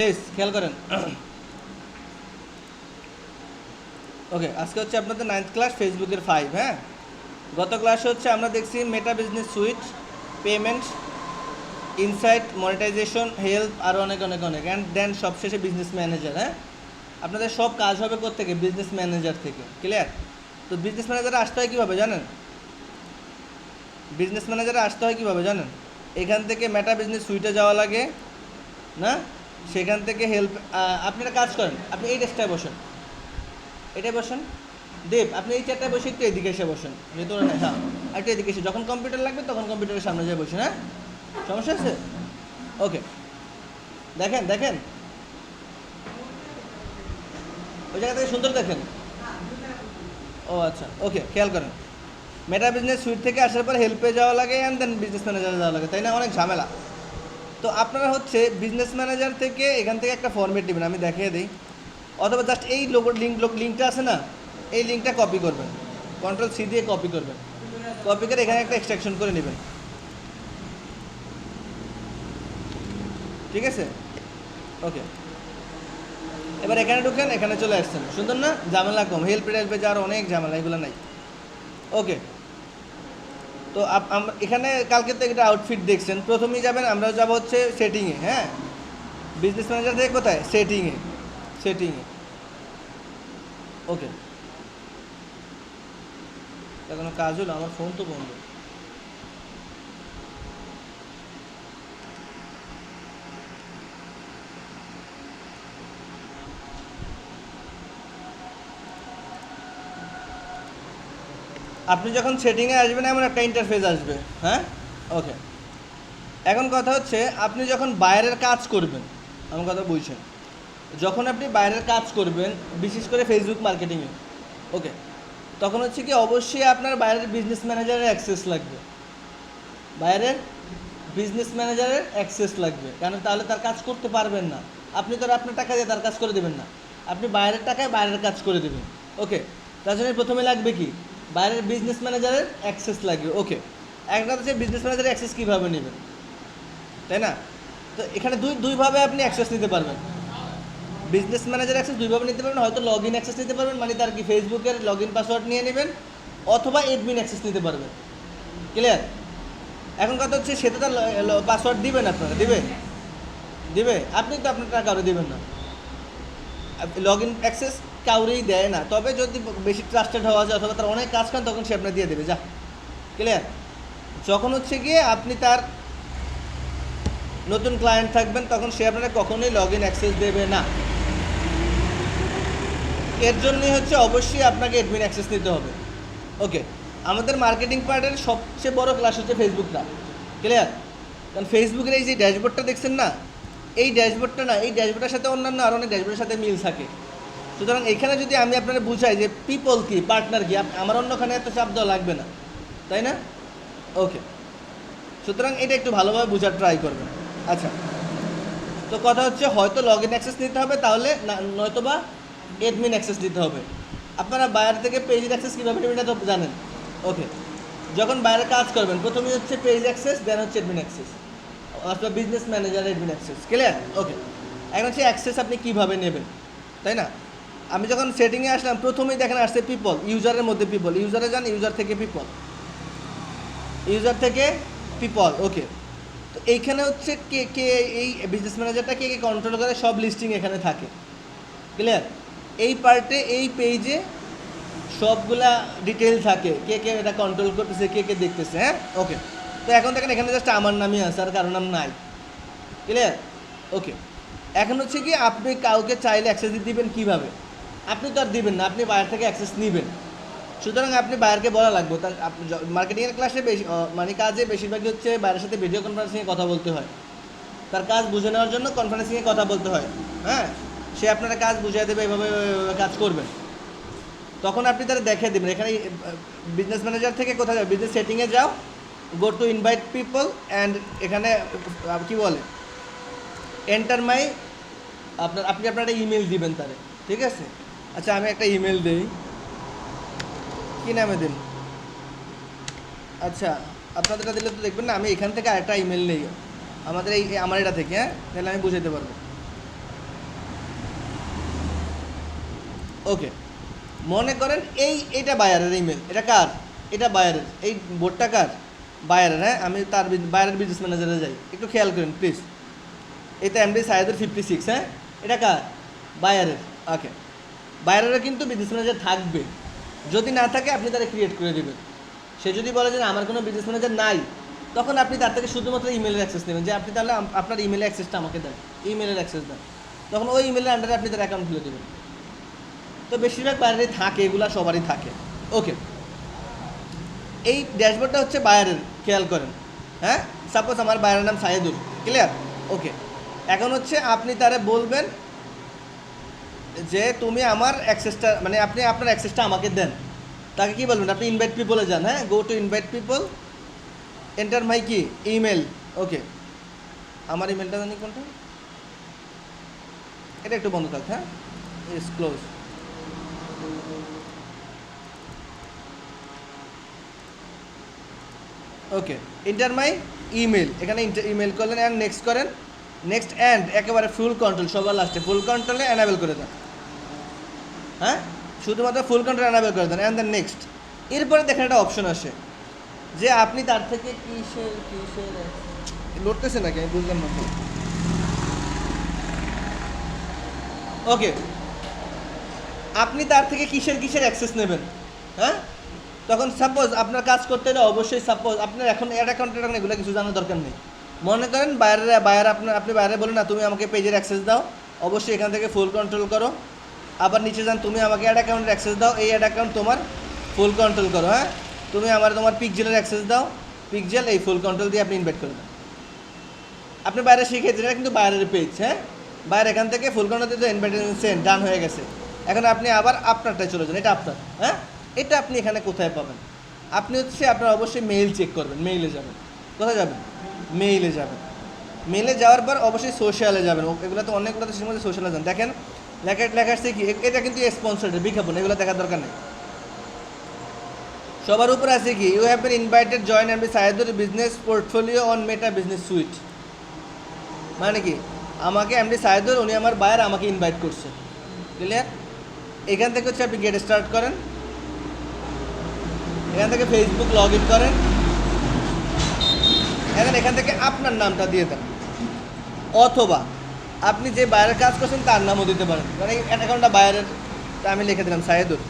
Please খেয়াল করেন। ওকে, আজকে হচ্ছে আপনাদের 9th ক্লাস ফেসবুকের 5। হ্যাঁ, গত ক্লাসে হচ্ছে আমরা দেখছি Meta business suite, payment, insight, monetization, help, আরও অনেক অনেক অনেক অ্যান্ড দেন সবশেষে বিজনেস ম্যানেজার। হ্যাঁ, আপনাদের সব কাজ হবে কোত্থেকে? বিজনেস ম্যানেজার থেকে। ক্লিয়ার? তো বিজনেস ম্যানেজারে আসতে হয় কীভাবে জানেন? বিজনেস ম্যানেজারে আসতে হয় কীভাবে জানেন? এখান থেকে মেটা বিজনেস সুইটে যাওয়া লাগে না, সেখান থেকে হেল্প। আপনারা কাজ করেন, আপনি এই ডেস্কটায় বসেন, এটাই বসেন। দেব, আপনি এই চেয়ারটায় বসে একটু এদিকে এসে বসেন, ভেতরে নেই। হ্যাঁ, একটু এদিকে এসে, যখন কম্পিউটার লাগবে তখন কম্পিউটারের সামনে যেয়ে বসেন। হ্যাঁ, সমস্যা আছে? ওকে, দেখেন দেখেন ওই জায়গা থেকে সুন্দর দেখেন। ও আচ্ছা, ওকে, খেয়াল করেন। মেটা বিজনেস সুইট থেকে আসার পর হেল্পে যাওয়া লাগে অ্যান্ড দেন বিজনেস ম্যানেজারে যাওয়া লাগে, তাই না? অনেক ঝামেলা। তো আপনারা হচ্ছে বিজনেস ম্যানেজার থেকে এখান থেকে একটা ফর্মেট নেবেন, আমি দেখিয়ে দিই। অথবা জাস্ট এই লিঙ্কটা আছে না, এই লিঙ্কটা কপি করবেন, কন্ট্রোল সি দিয়ে কপি করবেন। কপি করে এখানে একটা এক্সট্রাকশন করে নেবেন, ঠিক আছে? ওকে, এবার এখানে ঢুকেন, এখানে চলে আসছেন, সুন্দর না? ঝামেলা কম, হেল্পে যাওয়ার অনেক ঝামেলা, এগুলো নাই। ওকে, তো এখানে কালকে তো একটা আউটফিট দেখছেন। প্রথমেই যাবেন, আমরা যাবো হচ্ছে সেটিংয়ে। হ্যাঁ, বিজনেস ম্যানেজার থেকে কোথায়? সেটিংয়ে। সেটিংয়ে, ওকে। তা কোনো কাজ হলো? আমার ফোন তো বন্ধ। আপনি যখন সেটিংয়ে আসবেন এমন একটা ইন্টারফেস আসবে। হ্যাঁ, ওকে। এখন কথা হচ্ছে, আপনি যখন বাইরের কাজ করবেন, আমার কথা বুঝছেন, যখন আপনি বাইরের কাজ করবেন, বিশেষ করে ফেসবুক মার্কেটিংয়ে, ওকে, তখন হচ্ছে কি অবশ্যই আপনার বাইরের বিজনেস ম্যানেজারের অ্যাক্সেস লাগবে। বাইরের বিজনেস ম্যানেজারের অ্যাক্সেস লাগবে, কারণ তাহলে তার কাজ করতে পারবেন না। আপনি তো আপনার টাকা দিয়ে তার কাজ করে দেবেন না, আপনি বাইরের টাকায় বাইরের কাজ করে দেবেন। ওকে, তার জন্য প্রথমে লাগবে কি? বাইরের বিজনেস ম্যানেজারের অ্যাক্সেস লাগবে। ওকে, একটা হচ্ছে বিজনেস ম্যানেজারের অ্যাক্সেস কীভাবে নেবেন, তাই না? তো এখানে দুইভাবে আপনি অ্যাক্সেস নিতে পারবেন। বিজনেস ম্যানেজার অ্যাক্সেস দুইভাবে নিতে পারবেন, হয়তো লগ ইন অ্যাক্সেস নিতে পারবেন, মানে তার কি ফেসবুকের লগ ইন পাসওয়ার্ড নিয়ে নেবেন, অথবা এডমিন অ্যাক্সেস নিতে পারবেন। ক্লিয়ার? এখন কথা হচ্ছে, সে তো তার পাসওয়ার্ড দিবেন, আপনারা দিবে, আপনি তো আপনার টাকা কাউরে দেবেন না। লগ ইন অ্যাক্সেস কাউরেই দেয় না, তবে যদি বেশি ট্রাস্টেড হওয়া যায় অথবা তার অনেক কাজ করেন, তখন সে আপনার দিয়ে দেবে। যা, ক্লিয়ার? যখন হচ্ছে গিয়ে আপনি তার নতুন ক্লায়েন্ট থাকবেন, তখন সে আপনারা কখনোই লগ ইন অ্যাক্সেস দেবে না। এর জন্যই হচ্ছে অবশ্যই আপনাকে অ্যাডমিন অ্যাক্সেস নিতে হবে। ওকে, আমাদের মার্কেটিং পার্টের সবচেয়ে বড় ক্লাস হচ্ছে ফেসবুকটা। ক্লিয়ার? কারণ ফেসবুকের এই যে ড্যাশবোর্ডটা দেখছেন না, এই ড্যাশবোর্ডটা না, এই ড্যাশবোর্ডের সাথে অন্যান্য আরও অনেক ড্যাশবোর্ডের সাথে মিল থাকে। সুতরাং এখানে যদি আমি আপনারা বুঝাই যে পিপল কি, পার্টনার কি, আমার অন্যখানে এত চাপ দেওয়া লাগবে না, তাই না? ওকে, সুতরাং এটা একটু ভালোভাবে বোঝার ট্রাই করবেন। আচ্ছা, তো কথা হচ্ছে, হয়তো লগ ইন অ্যাক্সেস নিতে হবে, তাহলে নয়তো বা অ্যাডমিন অ্যাক্সেস দিতে হবে। আপনারা বাইরে থেকে পেজের অ্যাক্সেস কীভাবে নেবেন এটা তো জানেন। ওকে, যখন বাইরে কাজ করবেন, প্রথমেই হচ্ছে পেজ অ্যাক্সেস, দেন হচ্ছে অ্যাডমিন অ্যাক্সেস, অথবা business manager admin access. Clear? Okay, এখন হচ্ছে অ্যাক্সেস আপনি কীভাবে নেবেন, তাই না? আমি যখন সেটিংয়ে আসলাম, প্রথমেই দেখেন আসছে পিপল, ইউজারের মধ্যে পিপল, ইউজারে যান, ইউজার থেকে পিপল, ইউজার থেকে পিপল। ওকে, তো এইখানে হচ্ছে কে কে এই বিজনেস ম্যানেজারটা কে কে কন্ট্রোল করে, সব লিস্টিং এখানে থাকে। ক্লিয়ার? এই পার্টে, এই পেজে সবগুলা ডিটেল থাকে, কে কে এটা কন্ট্রোল করতেছে, কে কে দেখতেছে। হ্যাঁ, ওকে, তো এখন দেখেন এখানে জাস্ট আমার নামই আছে, আর কারো নাম নাই। ক্লিয়ার? ওকে, এখন হচ্ছে কি, আপনি কাউকে চাইলে অ্যাক্সেস দিবেন কীভাবে? আপনি তো আর দিবেন না, আপনি বাইরে থেকে অ্যাক্সেস নেবেন। সুতরাং আপনি বাইরকে বলা লাগবে। তার মার্কেটিংয়ের ক্লাসে বেশি মানে কাজে বেশিরভাগই হচ্ছে বাইরের সাথে ভিডিও কনফারেন্সিংয়ে কথা বলতে হয়, তার কাজ বুঝে নেওয়ার জন্য কনফারেন্সিংয়ে কথা বলতে হয়। হ্যাঁ, সে আপনারা কাজ বুঝিয়ে দেবে, এভাবে কাজ করবেন। তখন আপনি তারা দেখিয়ে দেবেন। এখানে বিজনেস ম্যানেজার থেকে কোথায় যাও? বিজনেস সেটিংয়ে যাও, go to invite people, and এখানে কি বলে, এন্টার মাই, আপনি আপনার একটা ইমেল দিবেন তারে, ঠিক আছে? আচ্ছা, আমি একটা ইমেল দিই, কী নামে দিন? আচ্ছা, আপনাদেরটা দিলে তো দেখবেন না, আমি এখান থেকে আরেকটা ইমেল নেই, আমাদের আমার এটা থেকে। হ্যাঁ, তাহলে আমি বুঝাতে পারবো। ওকে, মনে করেন এইটা বায়ারের ইমেল, এটা কার? এটা বায়ারের, এই বোর্ডটা কার? বায়ারের। হ্যাঁ, আমি তার বায়ারের বিজনেস ম্যানেজারে যাই, একটু খেয়াল করেন প্লিজ। এটা এমডি সাইদুর 56, হ্যাঁ, এটা কার? বায়ারের। ওকে, বায়ারেরও কিন্তু বিজনেস ম্যানেজার থাকবে, যদি না থাকে আপনি তারা ক্রিয়েট করে দেবেন। সে যদি বলে যে আমার কোনো বিজনেস ম্যানেজার নাই, তখন আপনি তার থেকে শুধুমাত্র ইমেলের অ্যাক্সেস নেবেন, যে আপনি তাহলে আপনার ইমেলের অ্যাক্সেসটা আমাকে দেন, ইমেলের অ্যাক্সেস দেন, তখন ওই ইমেলের আন্ডারে আপনি তার অ্যাকাউন্ট খুলে দেবেন। তো বেশিরভাগ বাইরে থাকে, এগুলো সবারই থাকে। ওকে, এই ড্যাশবোর্ডটা হচ্ছে বায়ারের, খেয়াল করেন। হ্যাঁ, সাপোজ আমার বায়ারের নাম সাইদুর, ক্লিয়ার? ওকে, এখন হচ্ছে আপনি তারে বলবেন যে তুমি আমার অ্যাক্সেসটা, মানে আপনি আপনার অ্যাক্সেসটা আমাকে দেন। তাকে কি বলবেন? আপনি ইনভাইট পিপলে যান। হ্যাঁ, go to invite people, enter মাই কি ইমেল। ওকে, আমার ইমেলটা জানি কোনটা, এটা একটু বন্ধ থাক। হ্যাঁ, is close. Okay, enter my email, এখানে ইমেল করলেন অ্যান্ড নেক্সট করেন। নেক্সট অ্যান্ড একেবারে ফুল কন্ট্রোল, সবার লাস্টে ফুল কন্ট্রোলে অ্যানাবেল করে দেন। হ্যাঁ, শুধুমাত্র ফুল কন্ট্রোল অ্যানাবেল করে দেন অ্যান্ড দেন নেক্সট। এরপরে দেখেন একটা অপশন আসে যে আপনি তার থেকে কিসের লড়তেছে নাকি, আমি বুঝলাম না। ওকে, আপনি তার থেকে কিসের অ্যাক্সেস নেবেন? হ্যাঁ, তখন সাপোজ আপনার কাজ করতে হলে অবশ্যই, সাপোজ আপনার এখন অ্যাড অ্যাকাউন্ট এগুলো কিছু জানার দরকার নেই। মনে করেন বায়ার আপনি বাইরে বলেন না তুমি আমাকে পেজের অ্যাক্সেস দাও, অবশ্যই এখান থেকে ফুল কন্ট্রোল করো। আবার নিচে যান, তুমি আমাকে অ্যাড অ্যাকাউন্টের অ্যাক্সেস দাও, এই অ্যাড অ্যাকাউন্ট তোমার, ফুল কন্ট্রোল করো। হ্যাঁ, তুমি তোমার পিকজেলের অ্যাক্সেস দাও, পিকজেল, এই ফুল কন্ট্রোল দিয়ে আপনি ইনভাইট করে দেন। আপনি বাইরে শিখেছেন, এটা কিন্তু বাইরের পেজ। হ্যাঁ, বাইরে এখান থেকে ফুল কন্ট্রোল দিয়ে ইনভাইটেশন সেন্ড ডান হয়ে গেছে। এখন আপনি আবার আপনারটায় চলে যান, এটা আপনার। হ্যাঁ, এটা আপনি এখানে কোথায় পাবেন? আপনি হচ্ছে আপনার অবশ্যই মেইল চেক করবেন, মেইলে যাবেন। কোথায় যাবেন? মেইলে যাবেন। মেইলে যাওয়ার পর অবশ্যই সোশ্যালে যাবেন। এগুলো তো অনেকগুলো, তো মধ্যে সোশ্যালে যান। দেখেন লেখা আসছে কি, এটা কিন্তু স্পন্সর্ড, বিজ্ঞাপন, এগুলো দেখার দরকার নেই। সবার উপর আছে কি, you have been invited join MD Saidur business portfolio on Meta business suite. মানে কি, আমাকে এমডি সাইদুর, উনি আমার বায়ার, আমাকে ইনভাইট করছে। ক্লিয়ার? এখান থেকে হচ্ছে আপনি গেট স্টার্ট করেন, এখান থেকে ফেসবুক লগ ইন করেন, এখান থেকে আপনার নামটা দিয়ে দেন, অথবা আপনি যে বায়ারের কাজ করছেন তার নামও দিতে পারেন। মানে এই অ্যাকাউন্টটা বায়ারের, আমি লিখে দিলাম সাইদুর।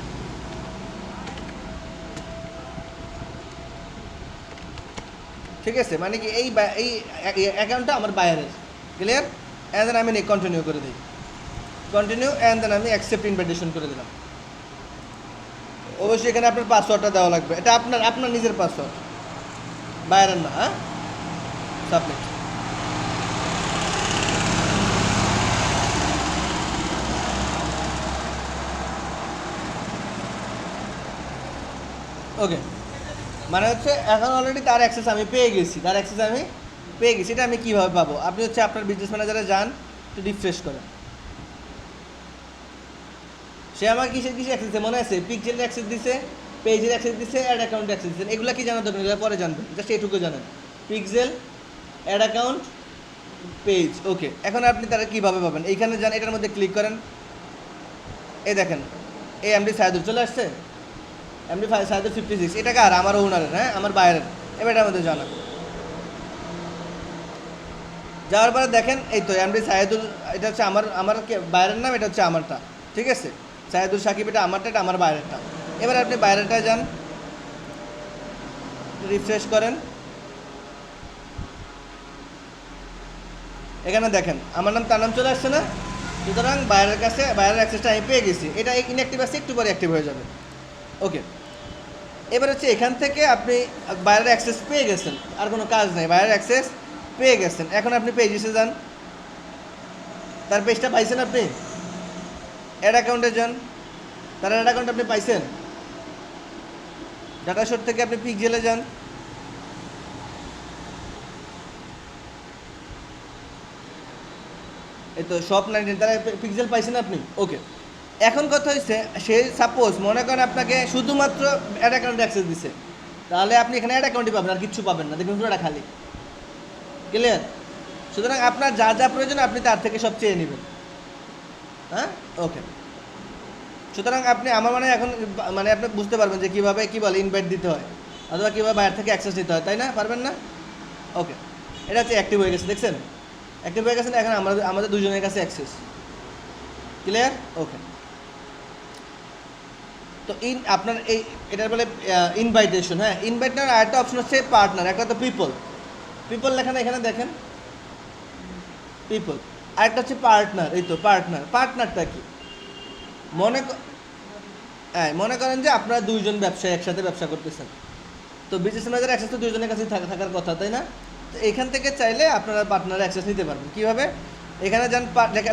ঠিক আছে, মানে কি এই অ্যাকাউন্টটা আমার বায়ারের। ক্লিয়ার? অ্যান্ড দেন আমি কন্টিনিউ করে দিই, কন্টিনিউ অ্যান্ড দেন আমি অ্যাকসেপ্ট ইনভাইটেশন করে দিলাম। অবশ্যই এখানে আপনার পাসওয়ার্ডটা দেওয়া লাগবে, এটা আপনার নিজের পাসওয়ার্ড, বাইরের না। হ্যাঁ, সাবমিট। ওকে, মানে হচ্ছে এখন অলরেডি তার অ্যাক্সেস আমি পেয়ে গেছি, এটা আমি কীভাবে পাবো? আপনি হচ্ছে আপনার বিজনেস ম্যানেজারে যান, একটু রিফ্রেশ করেন। সে আমার কিসের অ্যাক্সেস দিচ্ছে মনে আছে? পিকজেলের অ্যাক্সেস দিছে, পেজের অ্যাক্সেস দিছে, অ্যাড অ্যাকাউন্ট অ্যাক্সেস দিচ্ছেন। এগুলো কি জানার দরকার, এগুলো পরে জানবেন, জাস্ট এটুকু জানেন, পিকজেল, অ্যাড অ্যাকাউন্ট, পেজ। ওকে, এখন আপনি তারা কীভাবে পাবেন? এইখানে যান, এটার মধ্যে ক্লিক করেন, এই দেখেন এই এমডি সাইদুর চলে আসছে, এমডি সাইদুর 56, এটা কার? আমার ওনারের। হ্যাঁ, আমার বাইরের। এবার এটার মধ্যে জানা, যাওয়ার পরে দেখেন এই তো এমডি সাইদুল, এটা হচ্ছে আমার বাইরের নাম, এটা হচ্ছে আমারটা। ঠিক আছে, সাইদুল সাকিব, এটা আমারটা, এটা আমার বাইরেরটা। এবার আপনি বাইরেরটায় যান, রিফ্রেশ করেন, এখানে দেখেন আমার নাম, তার নাম চলে আসছে না? সুতরাং বাইরের কাছে বাইরের অ্যাক্সেসটা আমি পেয়ে গেছি। এটা ইনঅ্যাক্টিভ আছে, একটু পরে অ্যাক্টিভ হয়ে যাবে। ওকে, এবার হচ্ছে এখান থেকে আপনি বাইরের অ্যাক্সেস পেয়ে গেছেন, আর কোনো কাজ নেই, বাইরের অ্যাক্সেস পেয়ে গেছেন। এখন আপনি পেজে যান, তার পেজটা পাইছেন, আপনি অ্যাড অ্যাকাউন্টে যান, তার অ্যাড অ্যাকাউন্ট আপনি পাইছেন, ডাটা শোট থেকে আপনি পিকজেলে যান, এই তো শপ 19, তারা পিকজেল পাইছেন আপনি। ওকে, এখন কথা হচ্ছে, সে সাপোজ মনে করেন আপনাকে শুধুমাত্র অ্যাড অ্যাকাউন্টে অ্যাক্সেস দিছে, তাহলে আপনি এখানে অ্যাড অ্যাকাউন্টই পাবেন, আর কিচ্ছু পাবেন না, দেখবেন পুরোটা খালি। ক্লিয়ার? সুতরাং আপনার যা যা প্রয়োজন আপনি তার থেকে সব চেয়ে নেবেন। হ্যাঁ, ওকে। সুতরাং আপনি আমার মানে এখন মানে আপনি বুঝতে পারবেন যে কীভাবে কী বলে ইনভাইট দিতে হয় অথবা কীভাবে বাইরে থেকে অ্যাক্সেস নিতে হয়, তাই না? পারবেন না? ওকে, এটা হচ্ছে অ্যাক্টিভ হয়ে গেছে, দেখছেন? অ্যাক্টিভ হয়ে গেছে না? এখন আমাদের দুজনের কাছে অ্যাক্সেস ক্লিয়ার। ওকে, তো আপনার এটার বলে ইনভাইটেশন। হ্যাঁ, ইনভাইট নেওয়ার আরেকটা অপশন হচ্ছে পার্টনার। একটা তো পিপল লেখা না এখানে দেখেন, পিপল। আরেকটা হচ্ছে পার্টনার। এই তো পার্টনারটা কি? মনে করেন যে আপনারা দুইজন ব্যবসায়ী একসাথে ব্যবসা করতেছেন, তো বিজনেস ম্যানেজার অ্যাক্সেস তো দুইজনের কাছেই থাকার কথা, তাই না? তো এখান থেকে চাইলে আপনারা পার্টনার অ্যাক্সেস নিতে পারবেন। কীভাবে? এখানে যান,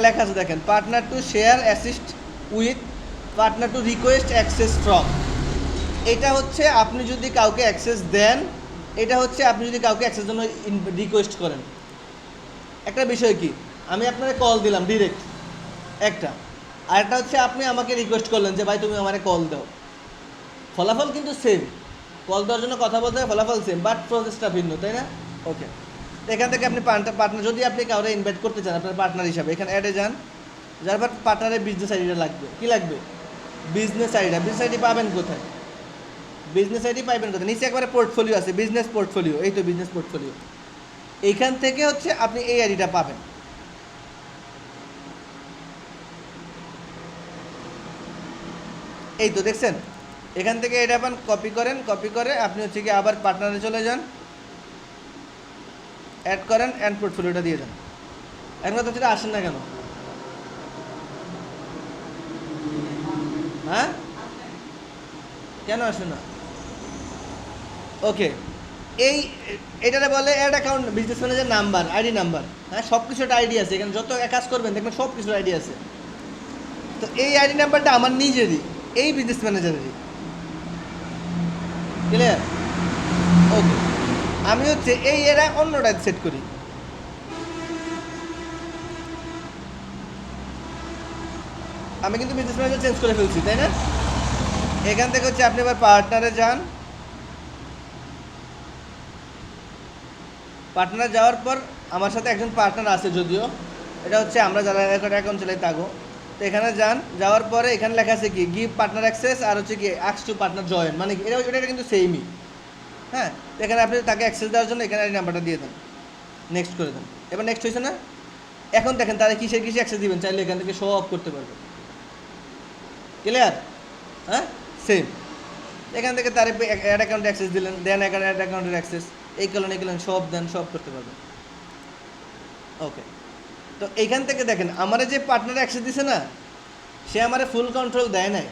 লেখা আছে দেখেন, partner to share assist with, partner to request access from. এটা হচ্ছে আপনি যদি কাউকে অ্যাক্সেস দেন, এটা হচ্ছে আপনি যদি কাউকে অ্যাক্সেস জন্য রিকোয়েস্ট করেন। একটা বিষয় কি, আমি আপনাকে কল দিলাম ডিরেক্ট একটা, আরেকটা হচ্ছে আপনি আমাকে রিকোয়েস্ট করলেন যে ভাই তুমি আমাকে কল দাও। ফলাফল কিন্তু সেম, কল দেওয়ার জন্য কথা বলতে হয়, ফলাফল সেম, বাট প্রসেসটা ভিন্ন, তাই না? ওকে, এখান থেকে আপনি পার্টনার যদি আপনি কাউকে ইনভাইট করতে চান আপনার পার্টনার হিসাবে, এখানে অ্যাডে যান, যার পর পার্টনারের বিজনেস আইডিটা লাগবে। কি লাগবে? বিজনেস আইডি পাবেন কোথায়? বিজনেস আইডি পাবেন কোথায়? নিচে একবারে পোর্টফোলিও আছে, বিজনেস পোর্টফোলিও, এই তো বিজনেস পোর্টফোলিও। এইখান থেকে হচ্ছে আপনি এই আইডিটা পাবেন। এই তো দেখছেন, এখান থেকে এটা পান, কপি করে আপনি হচ্ছে কি আবার পার্টনারে চলে যান, অ্যাড করেন, অ্যান্ড পোর্টফোলিওটা দিয়ে দেন। এখন তো সেটা আসেন না কেন? হ্যাঁ, কেন আসে না? ওকে, এটারে বলে ad account business manager number, ID number. হ্যাঁ, সব কিছু একটা আইডি আছে এখানে, যত কাজ করবেন দেখবেন সব কিছুর আইডি আছে। তো এই আইডি নাম্বারটা আমার নিজেরই, এই বিজনেস ম্যানেজারেরই। ক্লিয়ার? ওকে, আমি হচ্ছে এরা অন্যটা সেট করি। আমি কিন্তু বিজনেস ম্যানেজার চেঞ্জ করে ফেলছি, তাই না? এখান থেকে হচ্ছে আপনি এবার পার্টনারে যান, পার্টনার যাওয়ার পর আমার সাথে একজন পার্টনার আছে যদিও, এটা হচ্ছে আমরা যারা অ্যাকাউন্ট চালাই তাগো। তো এখানে যান, যাওয়ার পরে এখানে লেখা আছে কি গিভ পার্টনার অ্যাক্সেস, আর হচ্ছে কি আস্ক টু পার্টনার জয়েন, মানে এটা কিন্তু সেমই। হ্যাঁ, এখানে আপনি তাকে অ্যাক্সেস দেওয়ার জন্য এখানে নাম্বারটা দিয়ে দেন, নেক্সট করে দেন। এবার নেক্সট হয়েছে না? এখন দেখেন তারা কিসে অ্যাক্সেস দিবেন, চাইলে এখান থেকে শো অফ করতে পারবে। ক্লিয়ার? হ্যাঁ, সেম। এখান থেকে তার অ্যাড অ্যাকাউন্টে অ্যাক্সেস দিলেন, দেন অ্যাড অ্যাকাউন্টের অ্যাক্সেস, এই কলেন সব দেন, সব করতে পারবেন। ওকে, তো এইখান থেকে দেখেন আমার যে পার্টনার অ্যাক্সেস দিছে না, সে আমার ফুল কন্ট্রোল দেয় নাই।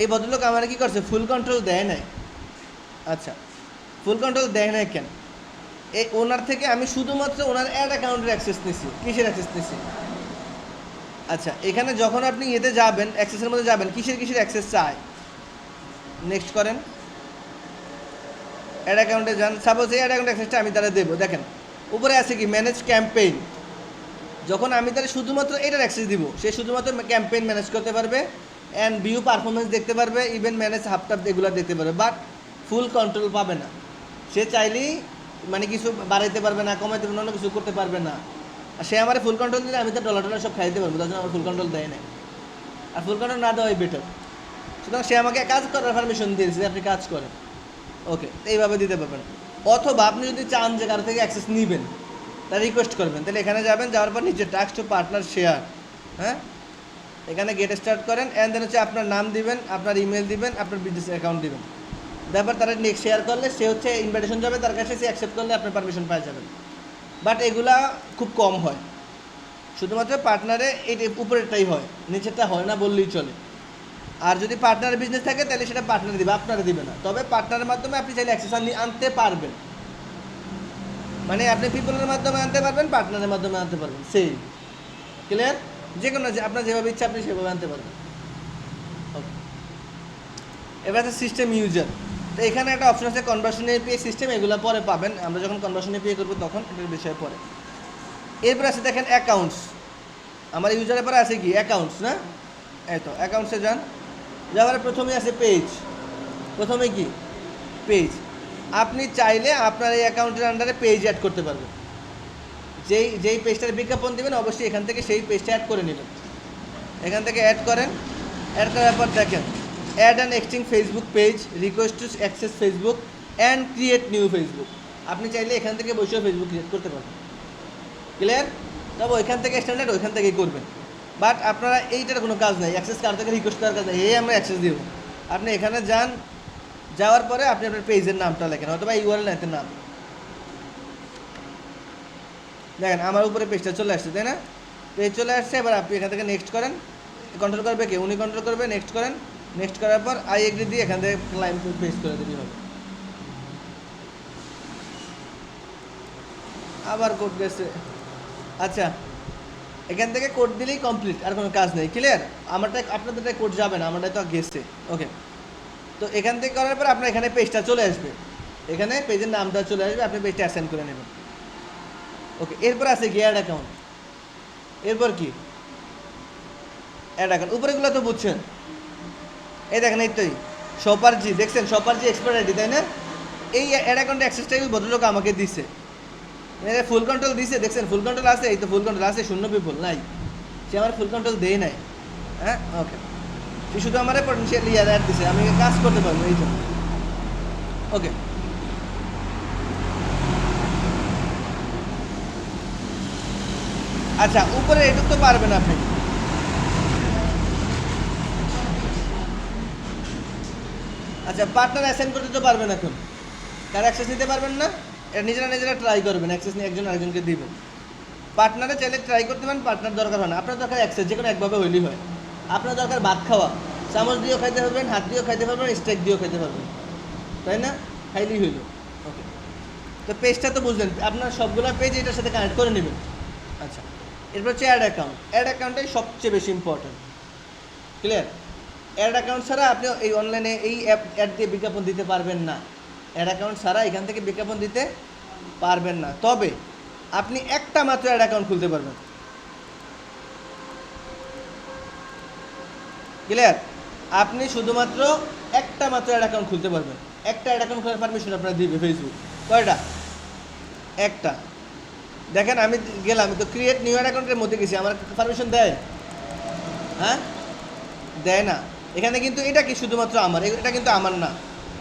এই ভদ্রলোক আমার কি করছে, ফুল কন্ট্রোল দেয় নাই। আচ্ছা, ফুল কন্ট্রোল দেয় নাই কেন? এই ওনার থেকে আমি শুধুমাত্র ওনার অ্যাড অ্যাকাউন্টের অ্যাক্সেস নিছি। কিসের অ্যাক্সেস নিছি? আচ্ছা, এখানে যখন আপনি ইয়েতে যাবেন, অ্যাক্সেসের মধ্যে যাবেন, কিসের অ্যাক্সেস চায়, নেক্সট করেন, অ্যাড অ্যাকাউন্টে যান। সাপোজ এই অ্যাড অ্যাকাউন্ট অ্যাক্সেসটা আমি তারা দেবো, দেখেন উপরে আছে কি ম্যানেজ ক্যাম্পেইন। যখন আমি তারা শুধুমাত্র এটার অ্যাক্সেস দিব, সে শুধুমাত্র ক্যাম্পেইন ম্যানেজ করতে পারবে, অ্যান্ড ভিউ পারফরমেন্স দেখতে পারবে, ইভেন্ট ম্যানেজ হাফটাপ এগুলো দেখতে পারবে, বাট ফুল কন্ট্রোল পাবে না। সে চাইলেই মানে কিছু বাড়াইতে পারবে না, কমাইতে পারবে না, অন্য কিছু করতে পারবে না। আর সে আমার ফুল কন্ট্রোল দিলে আমি তার ডলার সব খাইতে পারবো, তার জন্য আমার ফুল কন্ট্রোল দেয় না। আর ফুল কন্ট্রোল না দেওয়াই বেটার। সুতরাং সে আমাকে কাজ করার পারমিশন দিয়েছে যে আপনি কাজ করেন। ওকে, এইভাবে দিতে পারবেন। অথবা আপনি যদি চান যে কারো থেকে অ্যাক্সেস নেবেন, তা রিকোয়েস্ট করবেন, তাহলে এখানে যাবেন, যাওয়ার পর নিচে টাস্ক টু পার্টনার শেয়ার, হ্যাঁ, এখানে গেট স্টার্ট করেন, অ্যান্ড দেন হচ্ছে আপনার নাম দিবেন, আপনার ইমেল দিবেন, আপনার বিজনেস অ্যাকাউন্ট দিবেন। তারপর তারা নেক্সট শেয়ার করলে সে হচ্ছে ইনভাইটেশন যাবে তার কাছে, সে অ্যাকসেপ্ট করলে আপনার পারমিশন পাওয়া যাবেন। বাট এগুলা খুব কম হয়, শুধুমাত্র পার্টনারে এই উপরেরটাই হয়, নিচেরটা হয় না বললেই চলে। আর যদি পার্টনারের বিজনেস থাকে তাহলে সেটা পার্টনার দিবে, আপনারা দিবে না। তবে পার্টনারের মাধ্যমে আপনি চাইলে অ্যাক্সেস আনতে পারবেন, মানে আপনি পিপলের মাধ্যমে আনতে পারবেন, পার্টনারের মাধ্যমে আনতে পারবেন, সেই ক্লিয়ার? যে কোনো আপনার যেভাবে ইচ্ছা আপনি সেভাবে আনতে পারবেন। ওকে, এবার আছে সিস্টেম ইউজার। তো এখানে একটা অপশন আছে কনভার্সন এপিআই সিস্টেম, এগুলো পরে পাবেন, আমরা যখন কনভার্সন এপিআই করবো তখন এটার বিষয়ে পরে। এরপর আছে দেখেন অ্যাকাউন্টস, আমার ইউজারের পরে আছে কি অ্যাকাউন্টস, না? এই তো অ্যাকাউন্টসে যান, যাওয়ার প্রথমে আছে পেজ, প্রথমে কি পেজ। আপনি চাইলে আপনার এই অ্যাকাউন্টের আন্ডারে পেজ অ্যাড করতে পারবেন, যেই পেজটার বিজ্ঞাপন দেবেন অবশ্যই এখান থেকে সেই পেজটা অ্যাড করে নেবেন। এখান থেকে অ্যাড করেন, অ্যাড করার পর দেখেন add and exchange Facebook page, request to access Facebook and create new Facebook. আপনি চাইলে এখান থেকে বসেও ফেসবুক ক্রিয়েট করতে পারবেন। ক্লিয়ার? তবে ওইখান থেকে স্ট্যান্ডার্ড ওইখান থেকেই করবেন। বাট আপনারা এইটার কোনো কাজ নেই, অ্যাক্সেস কার থেকে রিকোয়েস্ট করার কাজ নেই, এই আমরা অ্যাক্সেস দিব। আপনি এখানে যান, যাওয়ার পরে আপনি আপনার পেজের নামটা লেখেন অথবা ইউআরএল এর নাম। দেখেন আমার উপরে পেজটা চলে আসছে, তাই না? পেজ চলে আসছে। এবার আপনি এখান থেকে নেক্সট করেন, কন্ট্রোল করবে কে? উনি কন্ট্রোল করবে। নেক্সট করেন, নেক্সট করার পর আই এগ্রি দিয়ে এখান থেকে ক্লাইম পেজ করে দিবি হবে। আবার কোড গেছে। আচ্ছা, এখান থেকে কোড দিলেই কমপ্লিট, আর কোনো কাজ নেই। ক্লিয়ার? আমারটা আপনাদেরটাই কোড যাবে না, আমারটাই তো গেছে। ওকে, তো এখান থেকে করার পর আপনার এখানে পেজটা চলে আসবে, এখানে পেজের নামটা চলে আসবে, আপনি পেজটা অ্যাসাইন করে নেবেন। ওকে, এরপর আছে কি অ্যাড অ্যাকাউন্ট। এরপর কি অ্যাড অ্যাকাউন্ট, উপরেগুলো তো বুঝছেন। এই দেখেন, এই তোই শপার জি, দেখছেন শপার জি এক্সপার্ট আইডি, তাই না? এই অ্যাড অ্যাকাউন্টের অ্যাক্সেসটাই ভদ্রলোক আমাকে দিছে, ফুল কন্ট্রোল দিছে। দেখছেন ফুল কন্ট্রোল আছে, এই তো ফুল কন্ট্রোল আছে, শূন্য পিপল নাই, সে আমার ফুল কন্ট্রোল দেয় নাই। হ্যাঁ, ওকে, সে শুধু আমার পটেনশিয়াল ইয়ার অ্যাড দিছে, আমি কাজ করতে পারবো এই জন্য। ওকে, আচ্ছা, উপরে এটুক তো পারবেন আপনি। আচ্ছা, পার্টনার অ্যাসাইন করতে তো পারবেন এখন, কার অ্যাক্সেস নিতে পারবেন না, এটা নিজেরা নিজেরা ট্রাই করবেন, অ্যাক্সেস নিয়ে একজন আরেকজনকে দিবেন। পার্টনারে চাইলে ট্রাই করতে পারেন, পার্টনার দরকার হয় না, আপনার দরকার অ্যাক্সেস, যে কোনো একভাবে হইলেই হয়। আপনার দরকার ভাত খাওয়া, চামচ দিয়েও খাইতে পারবেন, হাত দিয়েও খাইতে পারবেন, স্টেক দিয়েও খাইতে পারবেন, তাই না? খাইলেই হইল। ওকে, তো পেজটা তো বুঝলেন, আপনার সবগুলো পেজ এটার সাথে কানেক্ট করে নেবেন। আচ্ছা, এরপর হচ্ছে অ্যাড অ্যাকাউন্ট। অ্যাড অ্যাকাউন্টটাই সবচেয়ে বেশি ইম্পর্টেন্ট। ক্লিয়ার? অ্যাড অ্যাকাউন্ট ছাড়া আপনি এই অনলাইনে এই অ্যাড দিয়ে বিজ্ঞাপন দিতে পারবেন না। অ্যাড অ্যাকাউন্ট ছাড়া এখান থেকে বিজ্ঞাপন দিতে পারবেন না। তবে আপনি একটা মাত্র অ্যাড অ্যাকাউন্ট খুলতে পারবেন। ক্লিয়ার? আপনি শুধুমাত্র একটা মাত্র অ্যাড অ্যাকাউন্ট খুলতে পারবেন। একটা অ্যাড অ্যাকাউন্ট খোলার পারমিশন আপনার দিবে ফেসবুক। কয়টা? একটা। দেখেন আমি গেলাম তো ক্রিয়েট নিউ অ্যাড অ্যাকাউন্টের মধ্যে গেছি, আমার পারমিশন দেয়? হ্যাঁ, দেয় না। এখানে কিন্তু এটা কি শুধুমাত্র আমার, এটা কিন্তু আমার না,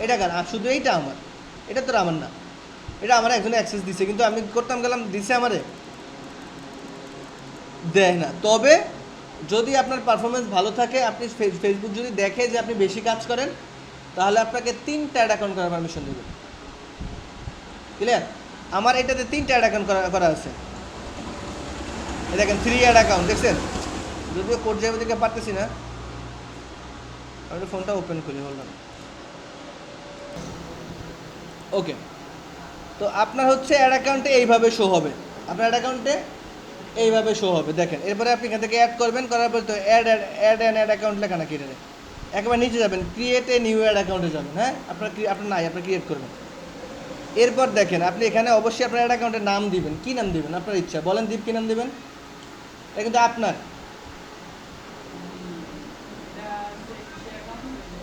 এটা কার? শুধু এইটা আমার, এটা তো আমার না, এটা আমার একজনে অ্যাক্সেস দিছে, কিন্তু আমি করতাম গেলাম, দিছে আমারে? দেয় না। তবে যদি আপনার পারফরমেন্স ভালো থাকে, আপনি ফেসবুক যদি দেখে যে আপনি বেশি কাজ করেন, তাহলে আপনাকে 3টা অ্যাড অ্যাকাউন্ট করার পারমিশন দেবে। ক্লিয়ার? আমার এটাতে 3টা অ্যাড অ্যাকাউন্ট করা আছে। দেখেন 3 অ্যাড অ্যাকাউন্ট, দেখছেন? যদিও কোড যাবে দিকে পারতেছি না, আমি ফোনটা ওপেন করি, বললাম। ওকে, তো আপনার হচ্ছে অ্যাড অ্যাকাউন্টে এইভাবে শো হবে, আপনার অ্যাড অ্যাকাউন্টে এইভাবে শো হবে। দেখেন, এরপরে আপনি এখান থেকে অ্যাড করবেন, করার পর তো অ্যাড অ্যাকাউন্ট লেখা না কেটে, একেবারে নিচে যাবেন, ক্রিয়েট এ নিউ অ্যাড অ্যাকাউন্টে যাবেন। হ্যাঁ, আপনার নাই, আপনি ক্রিয়েট করবেন। এরপর দেখেন, আপনি এখানে অবশ্যই আপনার অ্যাড অ্যাকাউন্টের নাম দিবেন। কী নাম দিবেন? আপনার ইচ্ছা, বলেন দীপ, কী নাম দিবেন? এটা কিন্তু আপনার,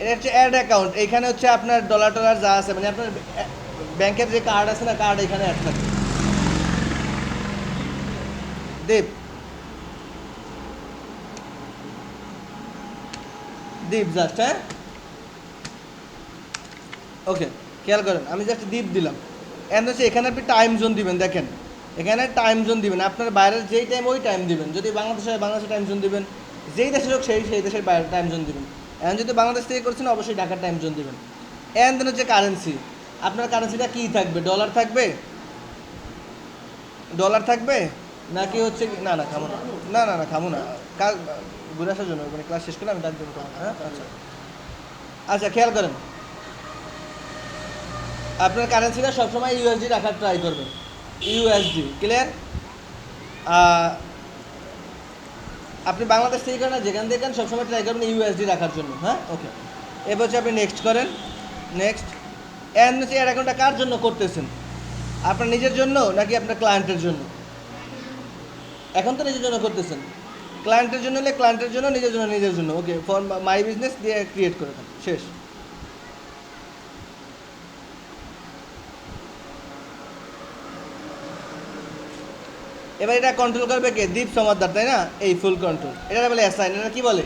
এটা হচ্ছে অ্যাড অ্যাকাউন্ট। এখানে হচ্ছে আপনার ডলার টলার যা আছে, মানে আপনার ব্যাংকের যে কার্ড আছে না, কার্ড এখানে অ্যাড থাকবে। দীপ, দীপ জাস্ট, হ্যাঁ, ওকে, খেয়াল করেন, আমি জাস্ট দীপ দিলাম। এন্ড হচ্ছে এখানে আপনি টাইম জোন দিবেন। দেখেন, এখানে টাইম জোন দিবেন, আপনার বাইরের যেই টাইম ওই টাইম দিবেন। যদি বাংলাদেশ হয় বাংলাদেশের টাইম জোন দিবেন, যেই দেশের হোক সেই দেশের বাইরের টাইম জোন দিবেন। এখন যদি বাংলাদেশ থেকে করছেন, অবশ্যই ঢাকার টাইম জোন দিবেন। এন্ড দেন হচ্ছে কারেন্সি, আপনার কারেন্সিটা কী থাকবে? ডলার থাকবে? ডলার থাকবে নাকি হচ্ছে না না খামো না, না না না খামো না, কাল ঘুরে আসার জন্য, মানে ক্লাস শেষ করলে আমি ডাক দেবো। হ্যাঁ, আচ্ছা আচ্ছা, খেয়াল করেন, আপনার কারেন্সিটা সবসময় ইউএসডি রাখার ট্রাই করবেন। USD, clear? আপনি বাংলাদেশ থেকে করেন না, যেখান থেকে সবসময় ট্রাই করবেন ইউএসডি রাখার জন্য। হ্যাঁ, ওকে, এবার হচ্ছে আপনি নেক্সট করেন। নেক্সট। এন্ড হচ্ছে এর অ্যাকাউন্টটা কার জন্য করতেছেন? আপনার নিজের জন্য নাকি আপনার ক্লায়েন্টের জন্য? এখন তো নিজের জন্য করতেছেন। ক্লায়েন্টের জন্য হলে ক্লায়েন্টের জন্য, নিজের জন্য নিজের জন্য। ওকে, ফর মাই বিজনেস দিয়ে ক্রিয়েট করে দেন, শেষ। এবার এটা কন্ট্রোল করবে কে? দীপ সমাদ্দার, তাই না? এই ফুল কন্ট্রোল, এটা বলে অ্যাসাইন। এটা কি বলে?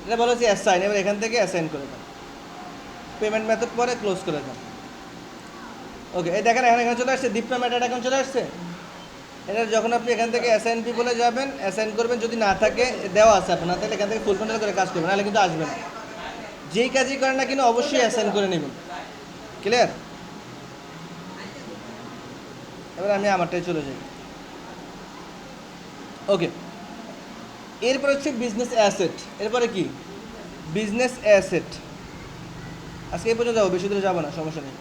এটা বলে হচ্ছে অ্যাসাইন। এবার এখান থেকে অ্যাসাইন করে দেন, পেমেন্ট মেথড পরে ক্লোজ করে দেন। ওকে, এই দেখেন এখানে চলে আসছে, দীপ নামে এটা এখন চলে আসছে। এটা যখন আপনি এখান থেকে অ্যাসাইন পিপলে যাবেন, অ্যাসাইন করবেন, যদি না থাকে দেওয়া আছে আপনার, তাহলে এখান থেকে ফুল কন্ট্রোল করে কাজ করবেন, নাহলে কিন্তু আসবে না। যেই কাজই করেন না কিন্তু অবশ্যই অ্যাসাইন করে নেবেন। ক্লিয়ার? এবার আমি আমারটাই চলে যাই। ওকে, এরপর হচ্ছে বিজনেস অ্যাসেট। এরপরে কি? Business asset. আজকে এই পর্যন্ত যাবো, বেশি দূরে যাবো না, সমস্যা নেই।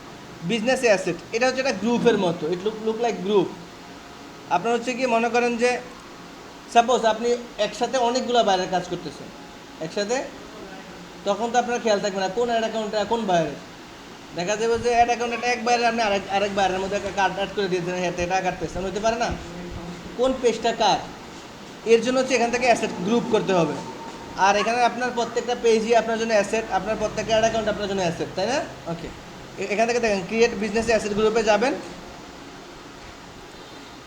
বিজনেস অ্যাসেট এটা হচ্ছে একটা গ্রুপের মতো, ইট লুক লাইক গ্রুপ। আপনার হচ্ছে কি, মনে করেন যে সাপোজ আপনি একসাথে অনেকগুলো বাইরের কাজ করতেছেন একসাথে, তখন তো আপনার খেয়াল থাকবে না কোন অ্যাড অ্যাকাউন্টে কোন বাইরের। দেখা যাবে যে অ্যাড অ্যাকাউন্টে এক বাইরে আপনি আরেক বাইরের মধ্যে কার্ড অ্যাড করে দিয়েছেন, হেঁটে এটা কাটতেছেন, হতে পারে না কোন পেজটা কার। এর জন্য হচ্ছে এখান থেকে অ্যাসেট গ্রুপ করতে হবে। আর এখানে আপনার প্রত্যেকটা পেজই আপনার জন্য অ্যাসেট, আপনার প্রত্যেকটা অ্যাড অ্যাকাউন্ট আপনার জন্য অ্যাসেট, তাই না? ওকে, এখান থেকে দেখেন ক্রিয়েট বিজনেস অ্যাসেট গ্রুপে যাবেন,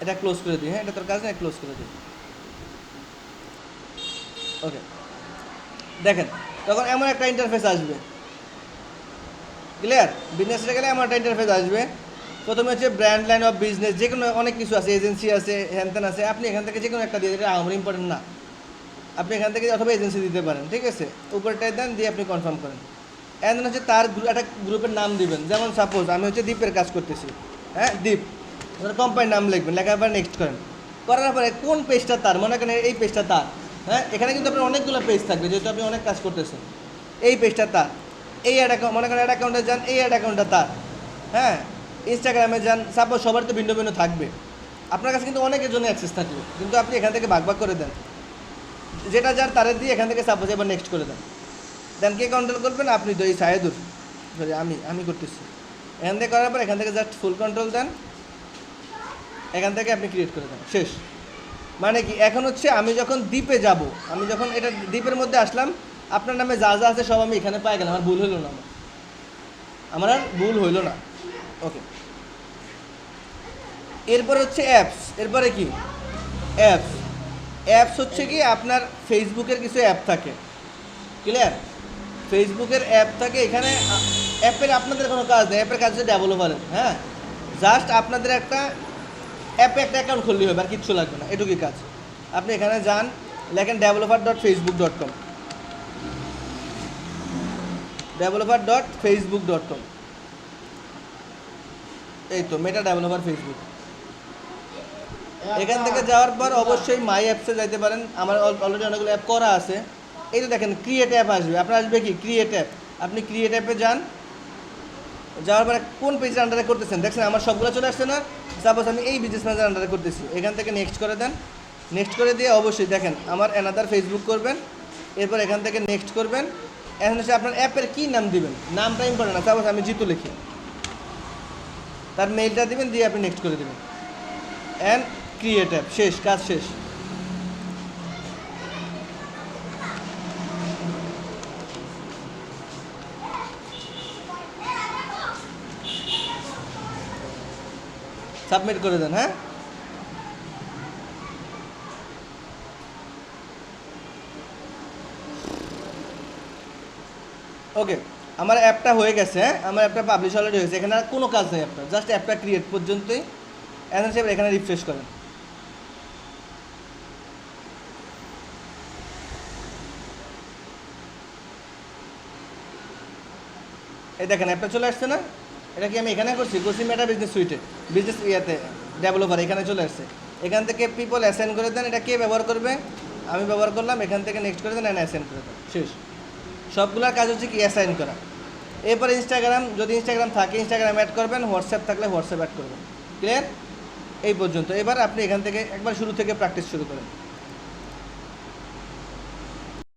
এটা ক্লোজ করে দিই। হ্যাঁ, এটা তোর কাজ না, ক্লোজ করে দিই। ওকে, দেখেন তখন এমন একটা ইন্টারফেস আসবে। ক্লিয়ার? বিজনেসে গেলে এমন একটা ইন্টারফেস আসবে। প্রথমে হচ্ছে ব্র্যান্ড লাইন অফ বিজনেস, যে কোনো অনেক কিছু আছে, এজেন্সি আছে, হ্যানত্যান আছে, আপনি এখান থেকে যে কোনো একটা দিয়ে দিলে আমার ইম্পর্টেন্ট না, আপনি এখান থেকে অথবা এজেন্সি দিতে পারেন, ঠিক আছে? উপরটায় দেন, দিয়ে আপনি কনফার্ম করেন। অ্যান্ড হচ্ছে তার একটা গ্রুপের নাম দিবেন। যেমন সাপোজ আমি হচ্ছে দ্বীপের কাজ করতেছি, হ্যাঁ দ্বীপ, কোম্পানির নাম লিখবেন, লেখার পর নেক্সট করেন। করার পরে কোন পেজটা তার, মনে করেন এই পেজটা তার, হ্যাঁ এখানে কিন্তু আপনার অনেকগুলো পেজ থাকবে, যেহেতু আপনি অনেক কাজ করতেছেন। এই পেজটা তার, এই অ্যাড অ্যাকাউন্ট, মনে করেন অ্যাড অ্যাকাউন্টে যান, এই অ্যাড অ্যাকাউন্টটা তার, হ্যাঁ ইনস্টাগ্রামে যান, সাপোজ সবার তো ভিন্ন ভিন্ন থাকবে, আপনার কাছে কিন্তু অনেকের জন্য অ্যাক্সেস থাকবে, কিন্তু আপনি এখান থেকে ভাগ ভাগ করে দেন, যেটা যার তারের দিয়ে এখান থেকে সাপোজ এবার নেক্সট করে দেন। দেন কে কন্ট্রোল করবেন? আপনি তো এই সাহেদুর, সরি আমি করতেছি। এখান থেকে করার পর এখান থেকে জাস্ট ফুল কন্ট্রোল দেন, এখান থেকে আপনি ক্রিয়েট করে দেন, শেষ। মানে কি, এখন হচ্ছে আমি যখন দ্বীপে যাব, আমি যখন এটা দ্বীপের মধ্যে আসলাম, আপনার নামে যা যা আছে সব আমি এখানে পাই গেলাম, আমার ভুল হইল না, আমার আর ভুল হইল না। ওকে, এরপরে হচ্ছে অ্যাপস। এরপরে কি? অ্যাপস। অ্যাপস হচ্ছে কি, আপনার ফেসবুকের কিছু অ্যাপ থাকে। ক্লিয়ার? ফেসবুকের অ্যাপ থাকে, এখানে অ্যাপের আপনাদের কোনো কাজ নেই, অ্যাপের কাজ হচ্ছে ডেভেলপারের। হ্যাঁ, জাস্ট আপনাদের একটা অ্যাপে একটা অ্যাকাউন্ট খুললেই হবে, আর কিচ্ছু লাগবে না, এটুকুই কাজ। আপনি এখানে যান, লেখেন developer.facebook.com, developer.facebook.com, এই তো মেটা ডেভেলপার ফেসবুক। এখান থেকে যাওয়ার পর অবশ্যই মাই অ্যাপসে যাইতে পারেন, আমার অলরেডি অনেকগুলো অ্যাপ করা আছে। এই তো দেখেন ক্রিয়েট অ্যাপ আসবে, আপনার আসবে কি ক্রিয়েট অ্যাপ। আপনি ক্রিয়েট অ্যাপে যান, যাওয়ার পরে কোন পেজের আন্ডারে করতেছেন দেখছেন, আমার সবগুলো চলে আসছে না? সাপোজ আমি এই বিজনেস ম্যানেজার আন্ডারে করতেছি, এখান থেকে নেক্সট করে দেন। নেক্সট করে দিয়ে অবশ্যই দেখেন আমার অ্যানাদার ফেসবুক করবেন, এরপর এখান থেকে নেক্সট করবেন। এখন হচ্ছে আপনার অ্যাপের কী নাম দিবেন, নামটা ইম্পর্টেন্ট না। সাপোজ আমি জিতু লিখি, তার মেইলটা দিবেন, দিয়ে আপনি নেক্সট করে দেবেন, অ্যান্ড ক্রিয়েট অ্যাপ, শেষ, কাজ শেষ। সাবমিট করে দেন। হ্যাঁ, ওকে, আমার অ্যাপটা হয়ে গেছে। হ্যাঁ, আমার অ্যাপটা পাবলিশ অলরেডি হয়েছে, এখানে আর কোনো কাজ নেই আপনার, জাস্ট অ্যাপটা ক্রিয়েট পর্যন্তই। এখানে রিফ্রেশ করেন, এই দেখেন অ্যাপটা চলে আসছে না? এটা কি আমি এখানে করছি মেটা বিজনেস সুইটে, বিজনেস ইয়াতে ডেভেলপার, এখানে চলে আসছে। এখান থেকে পিপল অ্যাসাইন করে দেন, এটা কে ব্যবহার করবে? আমি ব্যবহার করলাম, এখান থেকে নেক্সট করে দেন, অ্যাসাইন করে দেন, শেষ। সবগুলোর কাজ হচ্ছে কি অ্যাসাইন করা। এরপরে ইনস্টাগ্রাম, যদি ইনস্টাগ্রাম থাকে ইনস্টাগ্রাম অ্যাড করবেন, হোয়াটসঅ্যাপ থাকলে হোয়াটসঅ্যাপ অ্যাড করবেন। ক্লিয়ার? এই পর্যন্ত। এবার আপনি এখান থেকে একবার শুরু থেকে প্র্যাকটিস শুরু করেন।